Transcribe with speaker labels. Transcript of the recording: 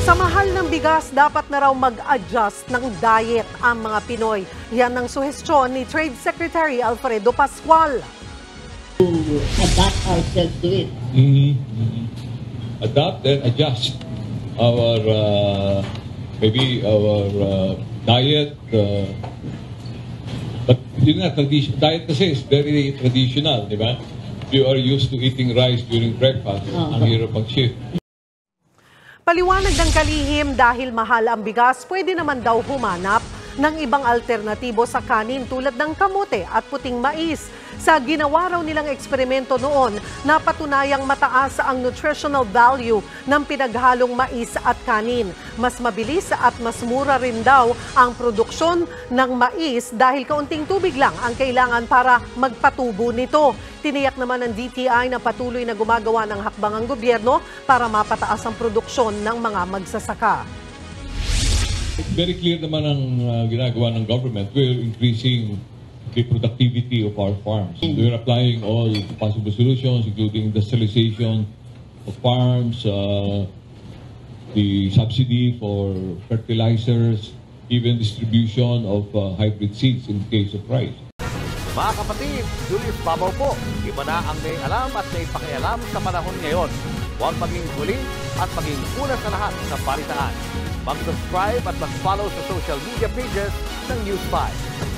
Speaker 1: Sa mahal ng bigas, dapat na raw mag-adjust ng diet ang mga Pinoy. Yan ang suhestyon ni Trade Secretary Alfredo Pascual.
Speaker 2: To adapt ourselves to it.
Speaker 3: Adapt and adjust our maybe our diet. But yun nga, diet kasi is very traditional, di ba? You are used to eating rice during breakfast. Ang hirap mag-shift.
Speaker 1: Paliwanag ng kalihim dahil mahal ang bigas, pwede naman daw humanap ng ibang alternatibo sa kanin tulad ng kamote at puting mais. Sa ginawa raw nilang eksperimento noon, napatunayang mataas ang nutritional value ng pinaghalong mais at kanin. Mas mabilis at mas mura rin daw ang produksyon ng mais dahil kaunting tubig lang ang kailangan para magpatubo nito. Tiniyak naman ng DTI na patuloy na gumagawa ng hakbang ang gobyerno para mapataas ang produksyon ng mga magsasaka.
Speaker 3: Very clear naman ang ginagawa ng government. We're increasing the productivity of our farms. We're applying all possible solutions, including industrialization of farms, the subsidy for fertilizers, even distribution of hybrid seeds in case of rice.
Speaker 4: Mga kapatid, Julius Babaw po. Iba na ang may alam at may pakialam sa panahon ngayon. Huwag maging huli at maging una sa lahat sa balitaan. Mag-subscribe at mag-follow sa social media pages ng News 5.